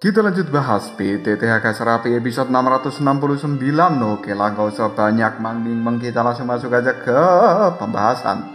Kita lanjut bahas PTTHK Serapi episode 669. Oke lah, gak usah banyak mangning, kita langsung masuk aja ke pembahasan.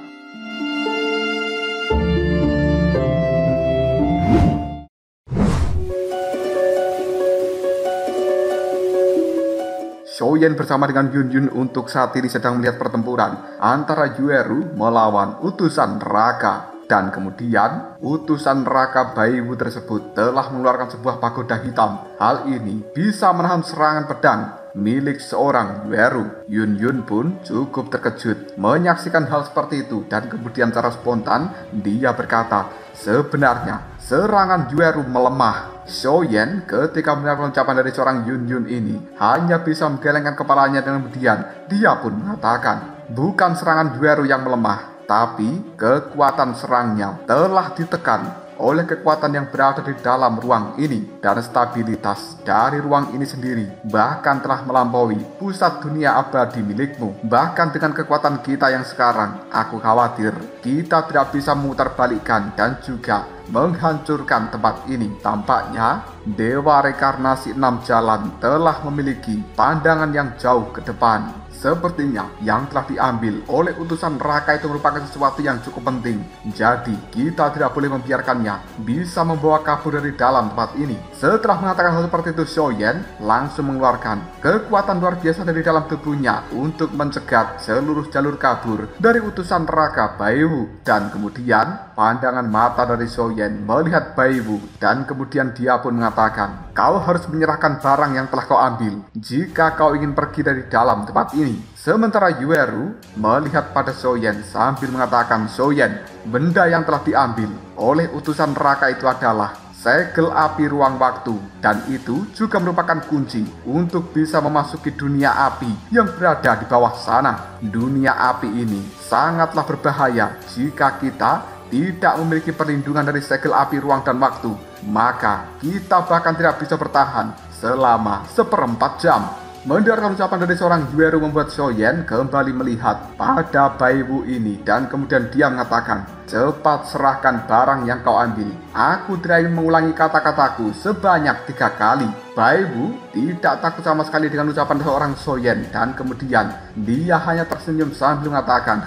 Soyen bersama dengan Yun untuk saat ini sedang melihat pertempuran antara Yueru melawan utusan neraka. Dan kemudian utusan neraka Baiwu tersebut telah mengeluarkan sebuah pagoda hitam. Hal ini bisa menahan serangan pedang milik seorang Yueru. Yun pun cukup terkejut menyaksikan hal seperti itu, dan kemudian secara spontan dia berkata, sebenarnya serangan Yueru melemah. Soyen ketika mendengar ucapan dari seorang Yun ini hanya bisa menggelengkan kepalanya, dan kemudian dia pun mengatakan, bukan serangan Yueru yang melemah, tapi kekuatan serangnya telah ditekan oleh kekuatan yang berada di dalam ruang ini, dan stabilitas dari ruang ini sendiri bahkan telah melampaui pusat dunia abadi milikmu. Bahkan dengan kekuatan kita yang sekarang, aku khawatir kita tidak bisa memutarbalikkan dan juga menghancurkan tempat ini. Tampaknya Dewa Rekarnasi 6 Jalan telah memiliki pandangan yang jauh ke depan. Sepertinya yang telah diambil oleh utusan neraka itu merupakan sesuatu yang cukup penting. Jadi kita tidak boleh membiarkannya bisa membawa kabur dari dalam tempat ini. Setelah mengatakan hal seperti itu, Soyen langsung mengeluarkan kekuatan luar biasa dari dalam tubuhnya untuk mencegat seluruh jalur kabur dari utusan neraka Baiwu. Dan kemudian pandangan mata dari Soyen melihat Baiwu, dan kemudian dia pun mengatakan, kau harus menyerahkan barang yang telah kau ambil jika kau ingin pergi dari dalam tempat ini. Sementara Yueru melihat pada Soyen sambil mengatakan, Soyen, benda yang telah diambil oleh utusan neraka itu adalah segel api ruang waktu, dan itu juga merupakan kunci untuk bisa memasuki dunia api yang berada di bawah sana. Dunia api ini sangatlah berbahaya. Jika kita tidak memiliki perlindungan dari segel api ruang dan waktu, maka kita bahkan tidak bisa bertahan selama 1/4 jam. Mendengarkan ucapan dari seorang Yueru membuat Soyen kembali melihat pada Baiwu ini, dan kemudian dia mengatakan, cepat serahkan barang yang kau ambil. Aku tidak ingin mengulangi kata-kataku sebanyak 3 kali. Baiwu tidak takut sama sekali dengan ucapan seorang Soyen, dan kemudian dia hanya tersenyum sambil mengatakan,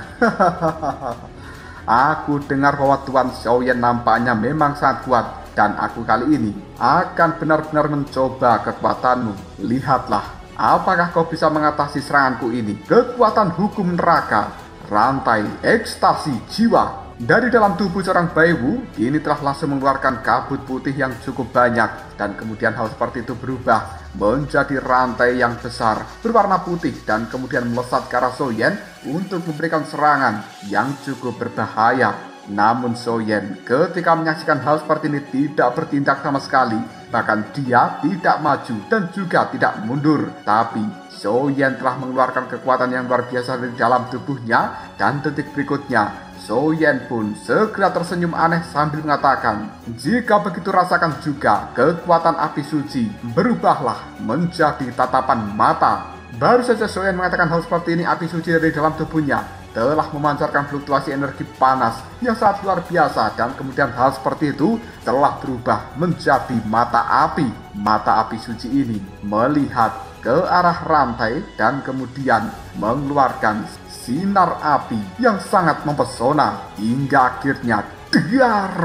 aku dengar bahwa Tuan Soyen nampaknya memang sangat kuat, dan aku kali ini akan benar-benar mencoba kekuatanmu. Lihatlah, apakah kau bisa mengatasi seranganku ini? Kekuatan hukum neraka, rantai ekstasi jiwa. Dari dalam tubuh seorang Baiwu ini telah langsung mengeluarkan kabut putih yang cukup banyak, dan kemudian hal seperti itu berubah menjadi rantai yang besar berwarna putih, dan kemudian melesat ke arah Soyen untuk memberikan serangan yang cukup berbahaya. Namun Soyen ketika menyaksikan hal seperti ini tidak bertindak sama sekali. Bahkan dia tidak maju dan juga tidak mundur. Tapi Soyen telah mengeluarkan kekuatan yang luar biasa dari dalam tubuhnya, dan detik berikutnya Soyen pun segera tersenyum aneh sambil mengatakan, jika begitu rasakan juga kekuatan api suci, berubahlah menjadi tatapan mata. Baru saja Soyen mengatakan hal seperti ini, api suci dari dalam tubuhnya telah memancarkan fluktuasi energi panas yang sangat luar biasa, dan kemudian hal seperti itu telah berubah menjadi mata api. Mata api suci ini melihat ke arah rantai dan kemudian mengeluarkan sinar api yang sangat mempesona, hingga akhirnya dar,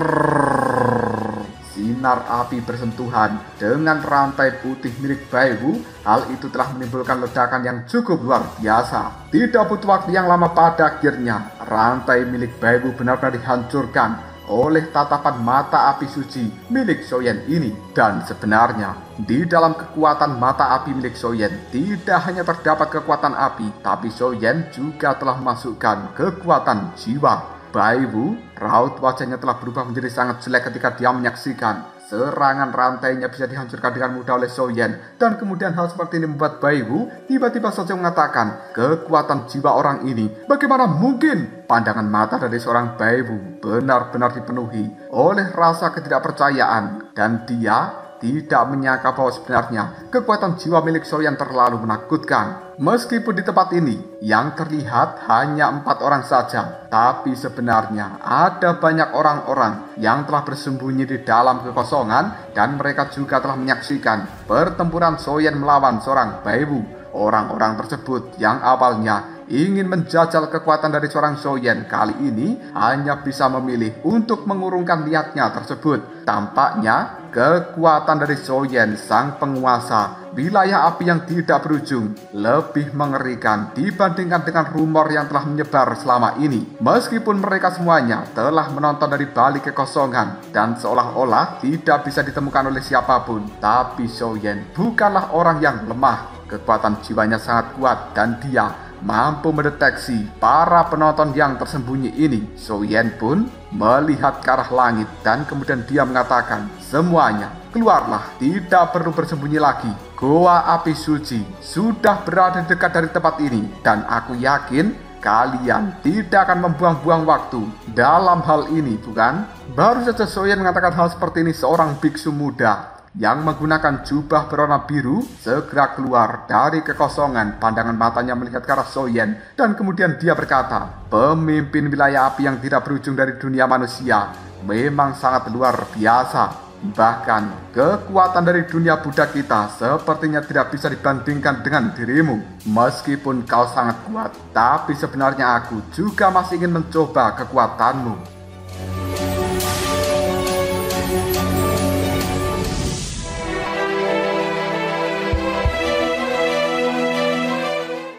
sinar api bersentuhan dengan rantai putih milik Baiwu. Hal itu telah menimbulkan ledakan yang cukup luar biasa. Tidak butuh waktu yang lama, pada akhirnya rantai milik Baiwu benar-benar dihancurkan oleh tatapan mata api suci milik Soyen ini. Dan sebenarnya di dalam kekuatan mata api milik Soyen tidak hanya terdapat kekuatan api, tapi Soyen juga telah memasukkan kekuatan jiwa. Baiwu, raut wajahnya telah berubah menjadi sangat jelek ketika dia menyaksikan serangan rantainya bisa dihancurkan dengan mudah oleh Soyen. Dan kemudian hal seperti ini membuat Baiwu tiba-tiba saja mengatakan, kekuatan jiwa orang ini bagaimana mungkin? Pandangan mata dari seorang Baiwu benar-benar dipenuhi oleh rasa ketidakpercayaan, dan dia tidak menyangka bahwa sebenarnya kekuatan jiwa milik Soyen terlalu menakutkan. Meskipun di tempat ini yang terlihat hanya 4 orang saja, tapi sebenarnya ada banyak orang-orang yang telah bersembunyi di dalam kekosongan dan mereka juga telah menyaksikan pertempuran Soyen melawan seorang Baiwu. Orang-orang tersebut yang awalnya ingin menjajal kekuatan dari seorang Soyen kali ini hanya bisa memilih untuk mengurungkan niatnya tersebut. Tampaknya kekuatan dari Soyen, sang penguasa wilayah api yang tidak berujung, lebih mengerikan dibandingkan dengan rumor yang telah menyebar selama ini. Meskipun mereka semuanya telah menonton dari balik kekosongan dan seolah-olah tidak bisa ditemukan oleh siapapun, tapi Soyen bukanlah orang yang lemah. Kekuatan jiwanya sangat kuat dan dia mampu mendeteksi para penonton yang tersembunyi ini. Soyen pun melihat ke arah langit dan kemudian dia mengatakan, "Semuanya keluarlah, tidak perlu bersembunyi lagi. Goa api suci sudah berada dekat dari tempat ini dan aku yakin kalian tidak akan membuang-buang waktu dalam hal ini, bukan?" Baru saja Soyen mengatakan hal seperti ini, seorang biksu muda yang menggunakan jubah berwarna biru segera keluar dari kekosongan. Pandangan matanya melihat ke arah Soyen dan kemudian dia berkata, "Pemimpin wilayah api yang tidak berujung dari dunia manusia memang sangat luar biasa. Bahkan kekuatan dari dunia Buddha kita sepertinya tidak bisa dibandingkan dengan dirimu. Meskipun kau sangat kuat, tapi sebenarnya aku juga masih ingin mencoba kekuatanmu."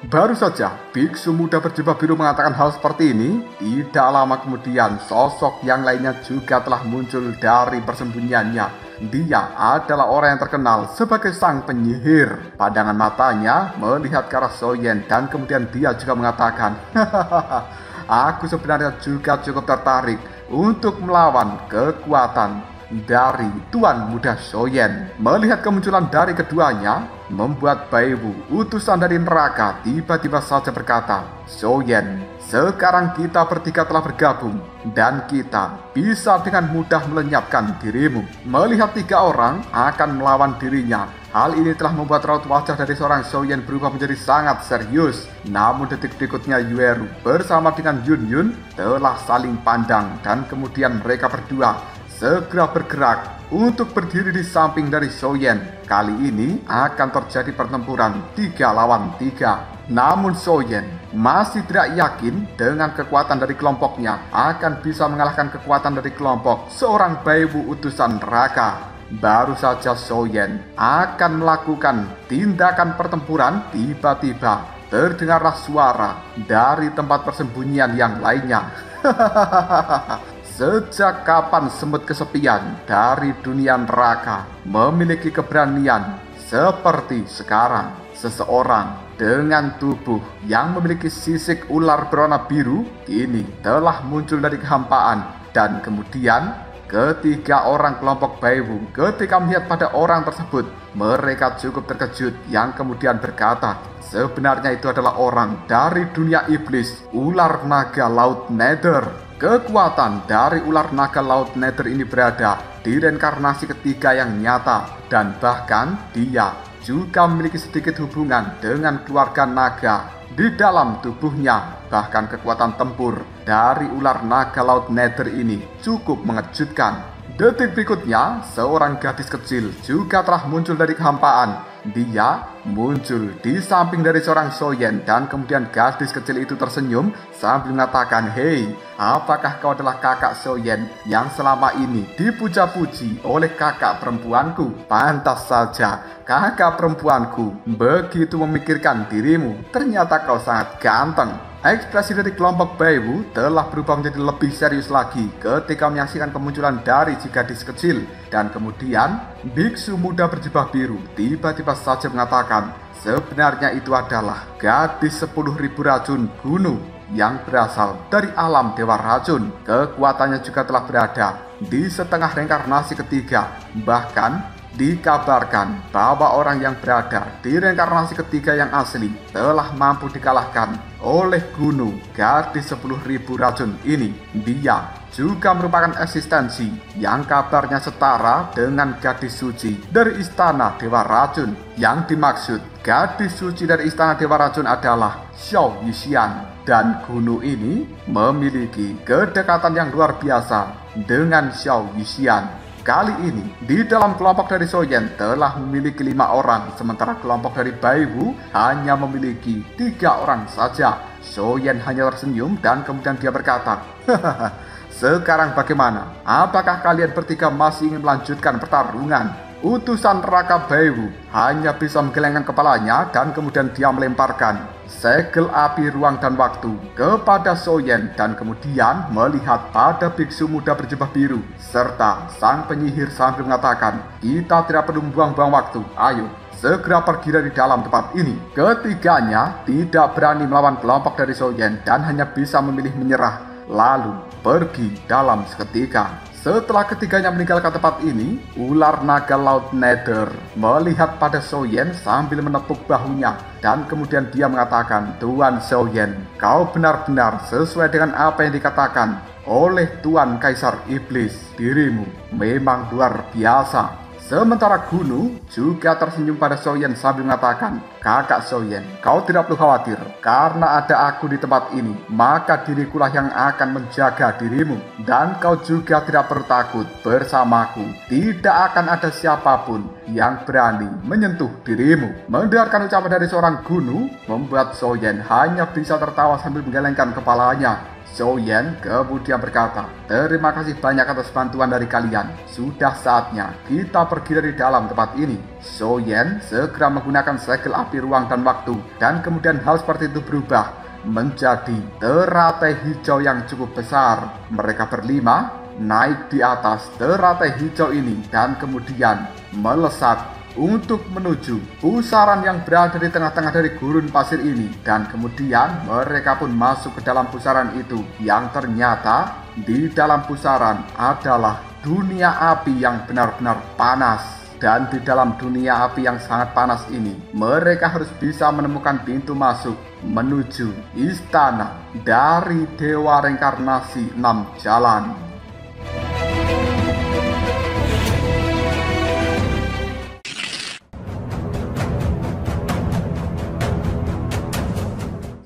Baru saja biksu muda berjubah biru mengatakan hal seperti ini, tidak lama kemudian sosok yang lainnya juga telah muncul dari persembunyiannya. Dia adalah orang yang terkenal sebagai sang penyihir. Pandangan matanya melihat ke arah Soyen dan kemudian dia juga mengatakan, "Aku sebenarnya juga cukup tertarik untuk melawan kekuatan dari Tuan Muda Soyen." Melihat kemunculan dari keduanya membuat Baiwu, utusan dari neraka, tiba-tiba saja berkata, "Soyen, sekarang kita bertiga telah bergabung dan kita bisa dengan mudah melenyapkan dirimu." Melihat 3 orang akan melawan dirinya, hal ini telah membuat raut wajah dari seorang Soyen berubah menjadi sangat serius. Namun detik berikutnya Yueru bersama dengan Yun Yun telah saling pandang dan kemudian mereka berdua segera bergerak untuk berdiri di samping dari Soyen. Kali ini akan terjadi pertempuran 3 lawan 3. Namun Soyen masih tidak yakin dengan kekuatan dari kelompoknya akan bisa mengalahkan kekuatan dari kelompok seorang Baiwu utusan neraka. Baru saja Soyen akan melakukan tindakan pertempuran, tiba-tiba terdengarlah suara dari tempat persembunyian yang lainnya. Sejak kapan semut kesepian dari dunia neraka memiliki keberanian seperti sekarang? Seseorang dengan tubuh yang memiliki sisik ular berwarna biru kini telah muncul dari kehampaan. Dan kemudian ketiga orang kelompok Baiwu ketika melihat pada orang tersebut, mereka cukup terkejut yang kemudian berkata, sebenarnya itu adalah orang dari dunia iblis, ular naga laut Nether. Kekuatan dari ular naga laut Nether ini berada di reinkarnasi ketiga yang nyata, dan bahkan dia juga memiliki sedikit hubungan dengan keluarga naga di dalam tubuhnya. Bahkan kekuatan tempur dari ular naga laut Nether ini cukup mengejutkan. Detik berikutnya, seorang gadis kecil juga telah muncul dari kehampaan. Dia muncul di samping dari seorang Soyen dan kemudian gadis kecil itu tersenyum sambil mengatakan, "Hei, apakah kau adalah kakak Soyen yang selama ini dipuja-puji oleh kakak perempuanku? Pantas saja kakak perempuanku begitu memikirkan dirimu. Ternyata kau sangat ganteng." Ekspresi dari kelompok Baiwu telah berubah menjadi lebih serius lagi ketika menyaksikan kemunculan dari si gadis kecil. Dan kemudian biksu muda berjubah biru tiba-tiba saja mengatakan, sebenarnya itu adalah gadis 10.000 racun gunung yang berasal dari alam dewa racun. Kekuatannya juga telah berada di setengah reinkarnasi ketiga. Bahkan Dikabarkan bahwa orang yang berada di reinkarnasi ketiga yang asli telah mampu dikalahkan oleh Gunu, gadis 10.000 racun ini. Dia juga merupakan eksistensi yang kabarnya setara dengan gadis suci dari Istana Dewa Racun. Yang dimaksud gadis suci dari Istana Dewa Racun adalah Xiao Yixian, dan Gunu ini memiliki kedekatan yang luar biasa dengan Xiao Yixian. Kali ini, di dalam kelompok dari Soyen telah memiliki 5 orang, sementara kelompok dari Baiwu hanya memiliki 3 orang saja. Soyen hanya tersenyum dan kemudian dia berkata, "Hahaha, sekarang bagaimana? Apakah kalian bertiga masih ingin melanjutkan pertarungan?" Utusan Raka Baiwu hanya bisa menggelengkan kepalanya dan kemudian dia melemparkan segel api ruang dan waktu kepada Soyen dan kemudian melihat pada biksu muda berjubah biru serta sang penyihir sambil mengatakan, "Kita tidak perlu membuang-buang waktu, ayo segera pergi dari dalam tempat ini." Ketiganya tidak berani melawan kelompok dari Soyen dan hanya bisa memilih menyerah lalu pergi dalam seketika. Setelah ketiganya meninggalkan tempat ini, ular naga laut Nether melihat pada Soyen sambil menepuk bahunya dan kemudian dia mengatakan, "Tuan Soyen, kau benar-benar sesuai dengan apa yang dikatakan oleh Tuan Kaisar Iblis. Dirimu memang luar biasa." Sementara Gunu juga tersenyum pada Soyen sambil mengatakan, "Kakak Soyen, kau tidak perlu khawatir. Karena ada aku di tempat ini, maka dirikulah yang akan menjaga dirimu. Dan kau juga tidak perlu takut, bersamaku tidak akan ada siapapun yang berani menyentuh dirimu." Mendengarkan ucapan dari seorang Gunu membuat Soyen hanya bisa tertawa sambil menggelengkan kepalanya. Soyen kemudian berkata, "Terima kasih banyak atas bantuan dari kalian. Sudah saatnya kita pergi dari dalam tempat ini." Soyen segera menggunakan segel api ruang dan waktu dan kemudian hal seperti itu berubah menjadi teratai hijau yang cukup besar. Mereka berlima naik di atas teratai hijau ini dan kemudian melesat untuk menuju pusaran yang berada di tengah-tengah dari gurun pasir ini, dan kemudian mereka pun masuk ke dalam pusaran itu yang ternyata di dalam pusaran adalah dunia api yang benar-benar panas. Dan di dalam dunia api yang sangat panas ini, mereka harus bisa menemukan pintu masuk menuju istana dari Dewa Reinkarnasi 6 Jalan.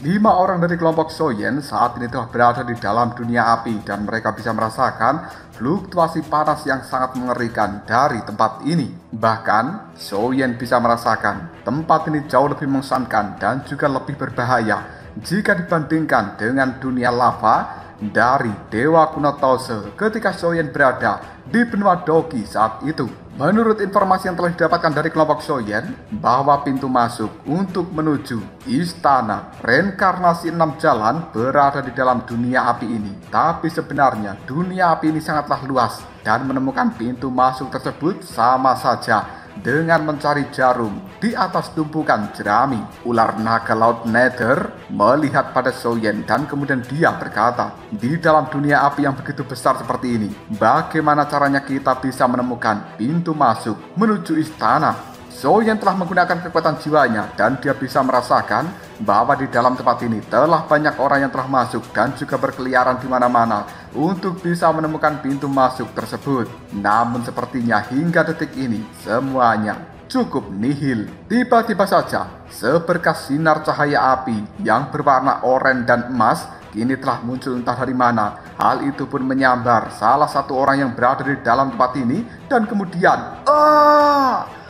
Lima orang dari kelompok Soyen saat ini telah berada di dalam dunia api dan mereka bisa merasakan fluktuasi panas yang sangat mengerikan dari tempat ini. Bahkan, Soyen bisa merasakan tempat ini jauh lebih mengesankan dan juga lebih berbahaya jika dibandingkan dengan dunia lava dari Dewa Kuno Tose ketika Soyen berada di benua Doki saat itu. Menurut informasi yang telah didapatkan dari kelompok Soyen, bahwa pintu masuk untuk menuju istana reinkarnasi 6 jalan berada di dalam dunia api ini. Tapi sebenarnya dunia api ini sangatlah luas dan menemukan pintu masuk tersebut sama saja dengan mencari jarum di atas tumpukan jerami. Ular naga laut Nether melihat pada Soyen dan kemudian dia berkata, "Di dalam dunia api yang begitu besar seperti ini, bagaimana caranya kita bisa menemukan pintu masuk menuju istana?" Soyen telah menggunakan kekuatan jiwanya dan dia bisa merasakan bahwa di dalam tempat ini telah banyak orang yang telah masuk dan juga berkeliaran di mana-mana untuk bisa menemukan pintu masuk tersebut. Namun sepertinya hingga detik ini semuanya cukup nihil. Tiba-tiba saja seberkas sinar cahaya api yang berwarna oranye dan emas kini telah muncul entah dari mana. Hal itu pun menyambar salah satu orang yang berada di dalam tempat ini dan kemudian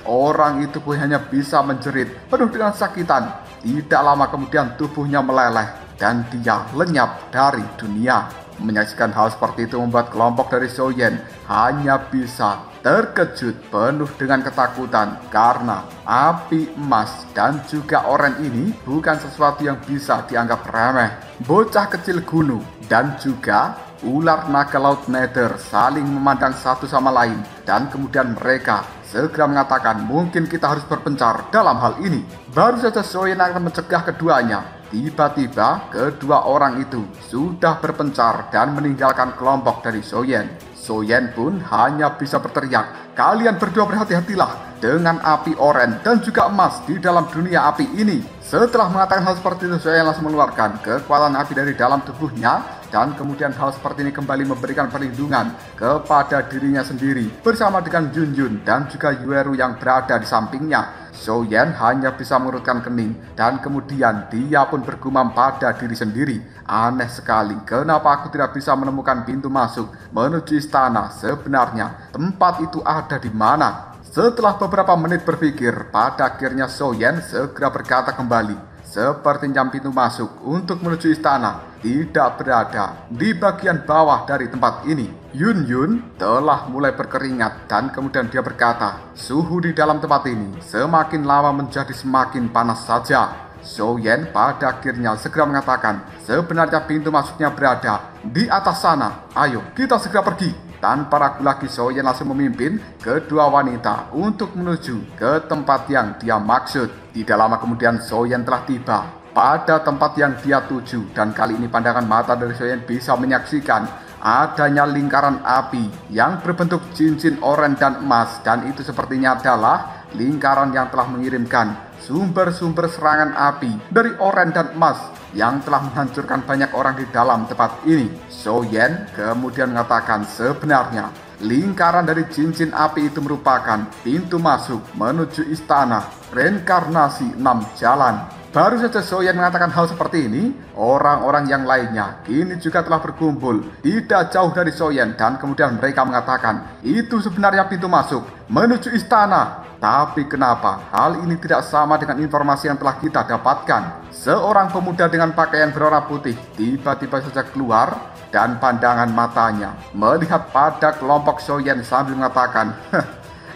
orang itu pun hanya bisa menjerit penuh dengan sakitan. Tidak lama kemudian tubuhnya meleleh dan dia lenyap dari dunia. Menyaksikan hal seperti itu membuat kelompok dari Soyen hanya bisa terkejut penuh dengan ketakutan karena api emas dan juga oranye ini bukan sesuatu yang bisa dianggap remeh. Bocah kecil Gunu dan juga ular naga laut Nether saling memandang satu sama lain dan kemudian mereka segera mengatakan, "Mungkin kita harus berpencar dalam hal ini." Baru saja Soyen akan mencegah keduanya, tiba-tiba kedua orang itu sudah berpencar dan meninggalkan kelompok dari Soyen. Soyen pun hanya bisa berteriak, "Kalian berdua berhati-hatilah dengan api oren dan juga emas di dalam dunia api ini." Setelah mengatakan hal seperti itu, Soyen langsung mengeluarkan kekuatan api dari dalam tubuhnya, dan kemudian hal seperti ini kembali memberikan perlindungan kepada dirinya sendiri bersama dengan Junjun dan juga Yueru yang berada di sampingnya. Soyen hanya bisa mengerutkan kening dan kemudian dia pun bergumam pada diri sendiri, "Aneh sekali, kenapa aku tidak bisa menemukan pintu masuk menuju istana? Sebenarnya tempat itu ada di mana?" Setelah beberapa menit berpikir, pada akhirnya Soyen segera berkata kembali, "Sepertinya pintu masuk untuk menuju istana tidak berada di bagian bawah dari tempat ini." Yun telah mulai berkeringat dan kemudian dia berkata, "Suhu di dalam tempat ini semakin lama menjadi semakin panas saja." Soyen pada akhirnya segera mengatakan, "Sebenarnya pintu masuknya berada di atas sana. Ayo kita segera pergi." Tanpa ragu lagi, Soyen langsung memimpin kedua wanita untuk menuju ke tempat yang dia maksud. Tidak lama kemudian Soyen telah tiba pada tempat yang dia tuju, dan kali ini pandangan mata dari Soyen bisa menyaksikan adanya lingkaran api yang berbentuk cincin oranye dan emas, dan itu sepertinya adalah lingkaran yang telah mengirimkan sumber-sumber serangan api dari oranye dan emas yang telah menghancurkan banyak orang di dalam tempat ini. Soyen kemudian mengatakan sebenarnya lingkaran dari cincin api itu merupakan pintu masuk menuju istana reinkarnasi 6 jalan. Baru saja Soyen mengatakan hal seperti ini, orang-orang yang lainnya kini juga telah berkumpul tidak jauh dari Soyen, dan kemudian mereka mengatakan itu sebenarnya pintu masuk menuju istana. Tapi kenapa hal ini tidak sama dengan informasi yang telah kita dapatkan? Seorang pemuda dengan pakaian berwarna putih tiba-tiba saja keluar dan pandangan matanya melihat pada kelompok Soyen sambil mengatakan,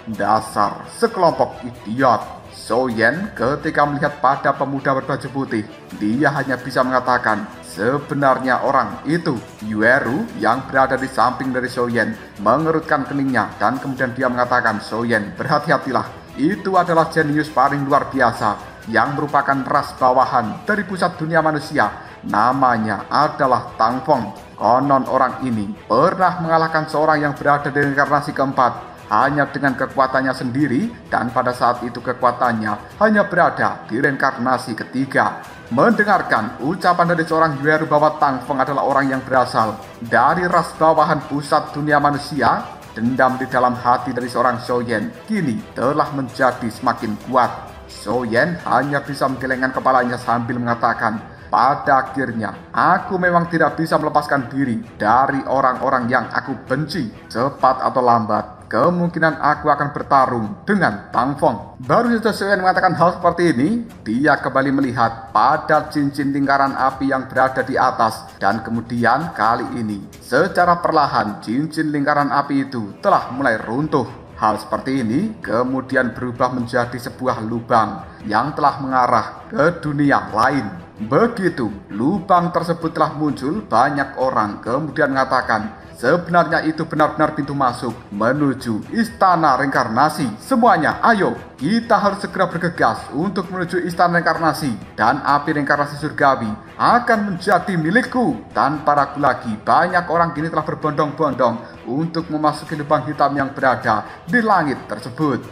"Dasar sekelompok idiot." Soyen ketika melihat pada pemuda berbaju putih, dia hanya bisa mengatakan, sebenarnya orang itu Yueru yang berada di samping dari Soyen mengerutkan keningnya, dan kemudian dia mengatakan, "Soyen, berhati-hatilah, itu adalah jenius paling luar biasa yang merupakan ras bawahan dari pusat dunia manusia. Namanya adalah Tang Feng. Konon orang ini pernah mengalahkan seorang yang berada di reinkarnasi keempat hanya dengan kekuatannya sendiri, dan pada saat itu kekuatannya hanya berada di reinkarnasi ketiga." Mendengarkan ucapan dari seorang Yueru bahwa Tang Feng adalah orang yang berasal dari ras bawahan pusat dunia manusia, dendam di dalam hati dari seorang Soyen kini telah menjadi semakin kuat. Soyen hanya bisa menggelengkan kepalanya sambil mengatakan, "Pada akhirnya, aku memang tidak bisa melepaskan diri dari orang-orang yang aku benci. Cepat atau lambat, kemungkinan aku akan bertarung dengan Tang Feng." Baru saja Soyen mengatakan hal seperti ini, dia kembali melihat pada cincin lingkaran api yang berada di atas, dan kemudian kali ini secara perlahan cincin lingkaran api itu telah mulai runtuh. Hal seperti ini kemudian berubah menjadi sebuah lubang yang telah mengarah ke dunia lain. Begitu lubang tersebut telah muncul, banyak orang kemudian mengatakan sebenarnya itu benar-benar pintu masuk menuju istana reinkarnasi. Semuanya, ayo, kita harus segera bergegas untuk menuju istana reinkarnasi, dan api reinkarnasi surgawi akan menjadi milikku. Tanpa ragu lagi, banyak orang kini telah berbondong-bondong untuk memasuki lubang hitam yang berada di langit tersebut.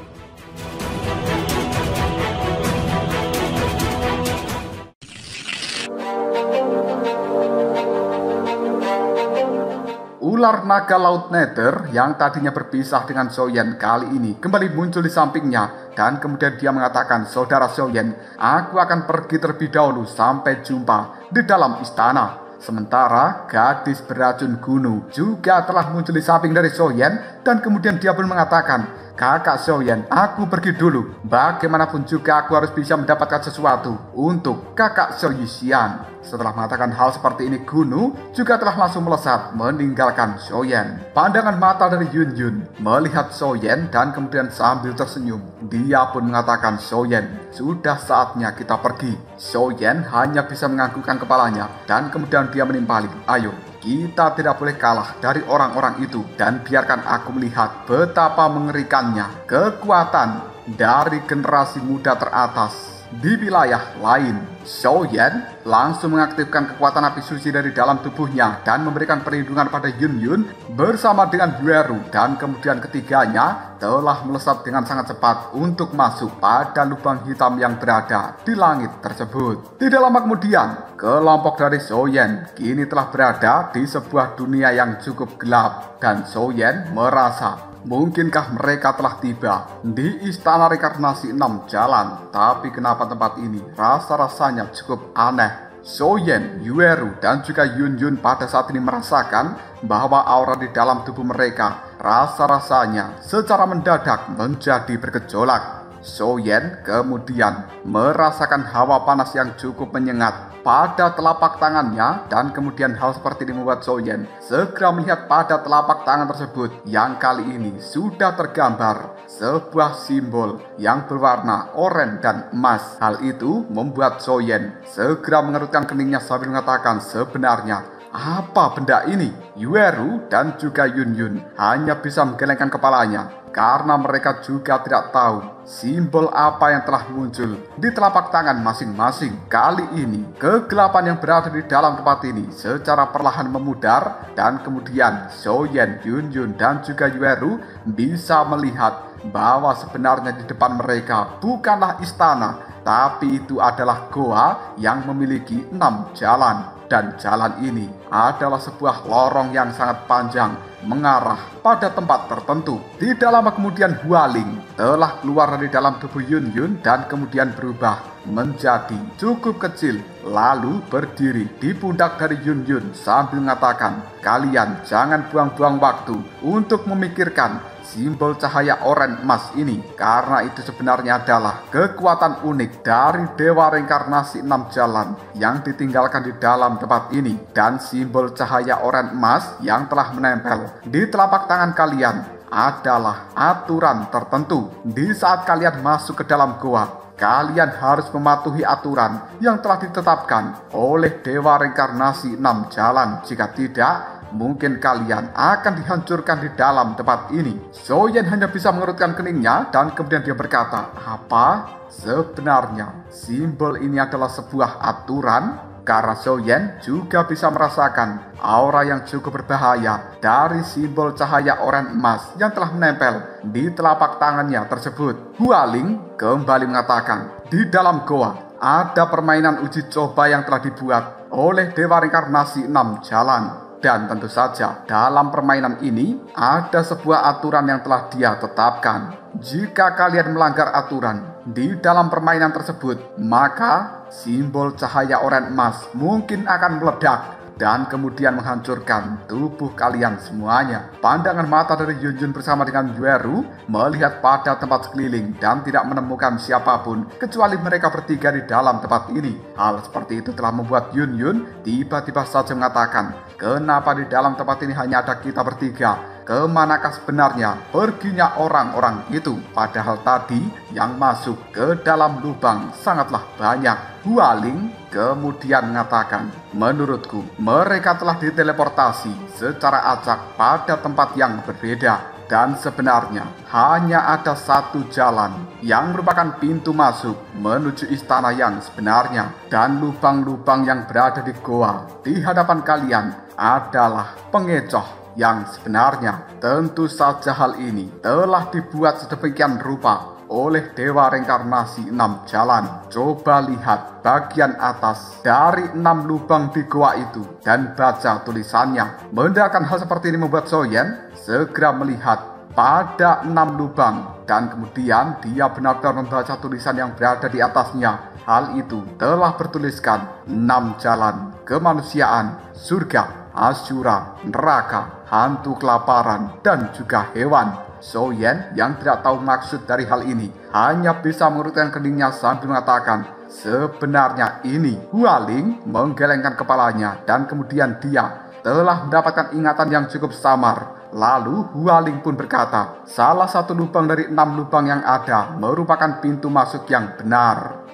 Ular naga laut Nether yang tadinya berpisah dengan Soyen kali ini kembali muncul di sampingnya, dan kemudian dia mengatakan, "Saudara Soyen, aku akan pergi terlebih dahulu, sampai jumpa di dalam istana." Sementara gadis beracun Gunu juga telah muncul di samping dari Soyen, dan kemudian dia pun mengatakan, "Kakak Soyen, aku pergi dulu. Bagaimanapun juga aku harus bisa mendapatkan sesuatu untuk kakak Soyisian." Setelah mengatakan hal seperti ini, Gunu juga telah langsung melesat meninggalkan Soyen. Pandangan mata dari Yun melihat Soyen dan kemudian sambil tersenyum, dia pun mengatakan, "Soyen, sudah saatnya kita pergi." Soyen hanya bisa menganggukkan kepalanya dan kemudian dia menimpali, "Ayo, kita tidak boleh kalah dari orang-orang itu, dan biarkan aku melihat betapa mengerikannya kekuatan dari generasi muda teratas di wilayah lain. Zhou Yan langsung mengaktifkan kekuatan api suci dari dalam tubuhnya dan memberikan perlindungan pada Yun Yun bersama dengan Yueru, dan kemudian ketiganya telah melesat dengan sangat cepat untuk masuk pada lubang hitam yang berada di langit tersebut. Tidak lama kemudian, kelompok dari Zhou Yan kini telah berada di sebuah dunia yang cukup gelap, dan Zhou Yan merasa mungkinkah mereka telah tiba di Istana Reinkarnasi 6 Jalan. Tapi kenapa tempat ini rasa-rasanya cukup aneh. Zhou Yan, Yueru, dan juga Yun Yun pada saat ini merasakan bahwa aura di dalam tubuh mereka rasa-rasanya secara mendadak menjadi bergejolak. Zhou Yan kemudian merasakan hawa panas yang cukup menyengat pada telapak tangannya, dan kemudian hal seperti ini membuat Zhou Yan segera melihat pada telapak tangan tersebut yang kali ini sudah tergambar sebuah simbol yang berwarna oranye dan emas. Hal itu membuat Zhou Yan segera mengerutkan keningnya sambil mengatakan, sebenarnya apa benda ini? Yueru dan juga Yun Yun hanya bisa menggelengkan kepalanya karena mereka juga tidak tahu simbol apa yang telah muncul di telapak tangan masing-masing. Kali ini kegelapan yang berada di dalam tempat ini secara perlahan memudar, dan kemudian Zhou Yan, Yun Yun, dan juga Yueru bisa melihat bahwa sebenarnya di depan mereka bukanlah istana, tapi itu adalah goa yang memiliki 6 jalan. Dan jalan ini adalah sebuah lorong yang sangat panjang mengarah pada tempat tertentu. Tidak lama kemudian Hualing telah keluar dari dalam tubuh Yun Yun dan kemudian berubah menjadi cukup kecil, lalu berdiri di pundak dari Yun Yun sambil mengatakan, kalian jangan buang-buang waktu untuk memikirkan simbol cahaya oranye emas ini, karena itu sebenarnya adalah kekuatan unik dari Dewa Reinkarnasi 6 Jalan yang ditinggalkan di dalam tempat ini. Dan simbol cahaya oranye emas yang telah menempel di telapak tangan kalian adalah aturan tertentu. Di saat kalian masuk ke dalam goa, kalian harus mematuhi aturan yang telah ditetapkan oleh Dewa Reinkarnasi 6 Jalan. Jika tidak, mungkin kalian akan dihancurkan di dalam tempat ini. Zhou Yan hanya bisa mengerutkan keningnya dan kemudian dia berkata, apa? Sebenarnya simbol ini adalah sebuah aturan? Karena Zhou Yan juga bisa merasakan aura yang cukup berbahaya dari simbol cahaya oranye emas yang telah menempel di telapak tangannya tersebut. Hualing kembali mengatakan, di dalam goa ada permainan uji coba yang telah dibuat oleh Dewa Reinkarnasi 6 Jalan. Dan tentu saja dalam permainan ini ada sebuah aturan yang telah dia tetapkan. Jika kalian melanggar aturan di dalam permainan tersebut, maka simbol cahaya oranye emas mungkin akan meledak dan kemudian menghancurkan tubuh kalian semuanya. Pandangan mata dari Yun Yun bersama dengan Yueru melihat pada tempat sekeliling dan tidak menemukan siapapun kecuali mereka bertiga di dalam tempat ini. Hal seperti itu telah membuat Yun Yun tiba-tiba saja mengatakan, kenapa di dalam tempat ini hanya ada kita bertiga? Kemanakah sebenarnya perginya orang-orang itu? Padahal tadi yang masuk ke dalam lubang sangatlah banyak. Hualing kemudian mengatakan, menurutku mereka telah diteleportasi secara acak pada tempat yang berbeda. Dan sebenarnya hanya ada satu jalan yang merupakan pintu masuk menuju istana yang sebenarnya. Dan lubang-lubang yang berada di goa di hadapan kalian adalah pengecoh yang sebenarnya. Tentu saja hal ini telah dibuat sedemikian rupa oleh Dewa Reinkarnasi 6 Jalan. Coba lihat bagian atas dari 6 lubang di goa itu dan baca tulisannya. Mendengarkan hal seperti ini membuat Zhou Yan segera melihat pada 6 lubang dan kemudian dia benar-benar membaca tulisan yang berada di atasnya. Hal itu telah bertuliskan 6 jalan kemanusiaan, surga, asyura, neraka, hantu kelaparan, dan juga hewan. Zhou Yan yang tidak tahu maksud dari hal ini hanya bisa mengerutkan keningnya sambil mengatakan, sebenarnya ini. Hualing menggelengkan kepalanya dan kemudian dia telah mendapatkan ingatan yang cukup samar. Lalu Hualing pun berkata, salah satu lubang dari 6 lubang yang ada merupakan pintu masuk yang benar.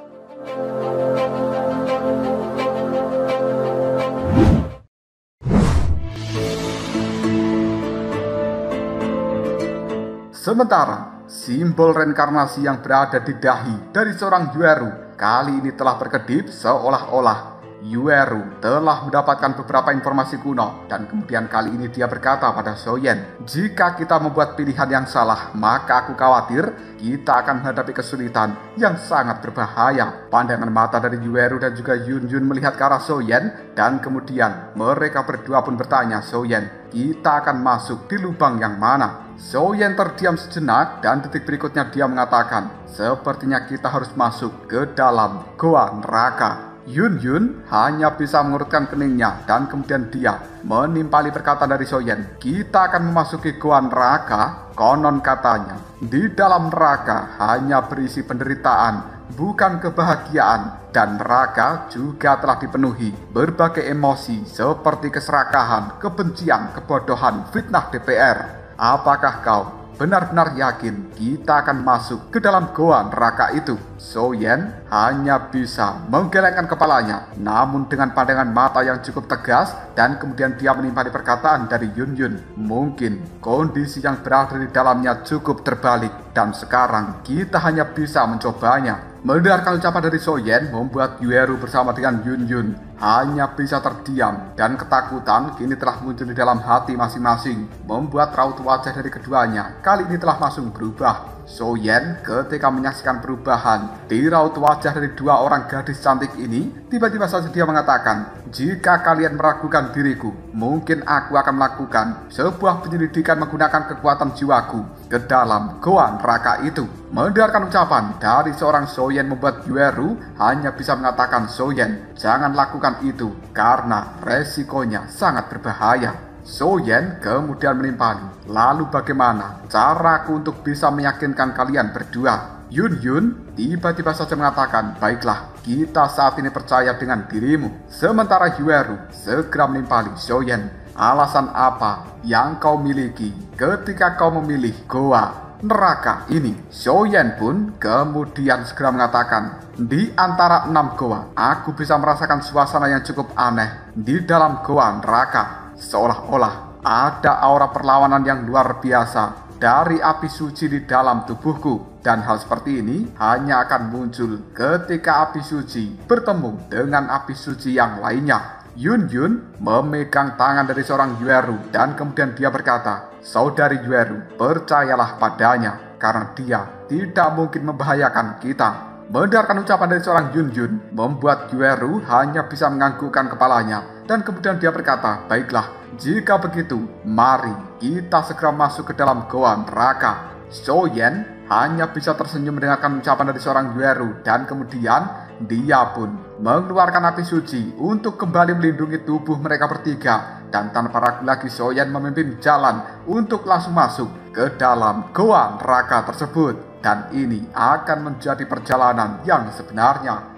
Sementara simbol reinkarnasi yang berada di dahi dari seorang Yueru kali ini telah berkedip seolah-olah Yueru telah mendapatkan beberapa informasi kuno dan kemudian kali ini dia berkata pada Soyen, jika kita membuat pilihan yang salah, maka aku khawatir kita akan menghadapi kesulitan yang sangat berbahaya. Pandangan mata dari Yueru dan juga Yunjun melihat ke arah Soyen dan kemudian mereka berdua pun bertanya, Soyen, kita akan masuk di lubang yang mana? Soyen terdiam sejenak dan detik berikutnya dia mengatakan, sepertinya kita harus masuk ke dalam goa neraka. Yun hanya bisa mengurutkan keningnya dan kemudian dia menimpali perkataan dari Soyen. Kita akan memasuki goa neraka, konon katanya. Di dalam neraka hanya berisi penderitaan, bukan kebahagiaan. Dan neraka juga telah dipenuhi berbagai emosi seperti keserakahan, kebencian, kebodohan, fitnah DPR. Apakah kau benar-benar yakin kita akan masuk ke dalam goa neraka itu? Soyen hanya bisa menggelengkan kepalanya, namun dengan pandangan mata yang cukup tegas dan kemudian dia menimpali perkataan dari Yun. Mungkin kondisi yang berada di dalamnya cukup terbalik dan sekarang kita hanya bisa mencobanya. Mendengarkan ucapan dari Soyen membuat Yueru bersama dengan Yun hanya bisa terdiam dan ketakutan kini telah muncul di dalam hati masing-masing, membuat raut wajah dari keduanya kali ini telah langsung berubah. Soyen ketika menyaksikan perubahan di raut wajah dari dua orang gadis cantik ini, tiba-tiba saja dia mengatakan, jika kalian meragukan diriku, mungkin aku akan melakukan sebuah penyelidikan menggunakan kekuatan jiwaku ke dalam goa neraka itu. Mendengarkan ucapan dari seorang Soyen membuat Yueru hanya bisa mengatakan, Soyen, jangan lakukan itu karena resikonya sangat berbahaya. Soyen kemudian menimpali, lalu bagaimana caraku untuk bisa meyakinkan kalian berdua? Yun tiba-tiba saja mengatakan, baiklah, kita saat ini percaya dengan dirimu. Sementara Yueru segera menimpali Soyen, alasan apa yang kau miliki ketika kau memilih goa neraka ini? Soyen pun kemudian segera mengatakan, di antara 6 goa, aku bisa merasakan suasana yang cukup aneh di dalam goa neraka. Seolah-olah ada aura perlawanan yang luar biasa dari api suci di dalam tubuhku. Dan hal seperti ini hanya akan muncul ketika api suci bertemu dengan api suci yang lainnya. Yun memegang tangan dari seorang Yueru dan kemudian dia berkata, saudari Yueru, percayalah padanya karena dia tidak mungkin membahayakan kita. Mendengarkan ucapan dari seorang Yun membuat Yueru hanya bisa menganggukkan kepalanya dan kemudian dia berkata, baiklah, jika begitu, mari kita segera masuk ke dalam goa neraka. Soyen hanya bisa tersenyum mendengarkan ucapan dari seorang Yueru dan kemudian dia pun mengeluarkan api suci untuk kembali melindungi tubuh mereka bertiga. Dan tanpa ragu lagi Soyen memimpin jalan untuk langsung masuk ke dalam goa neraka tersebut. Dan ini akan menjadi perjalanan yang sebenarnya.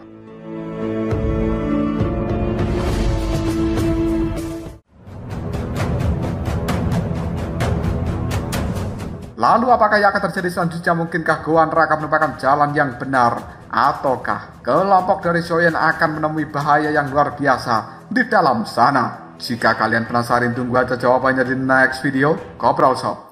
Lalu apakah yang akan terjadi selanjutnya? Mungkinkah goa neraka merupakan jalan yang benar? Ataukah kelompok dari Soyen akan menemui bahaya yang luar biasa di dalam sana? Jika kalian penasaran, tunggu aja jawabannya di next video. Kobrol Shop.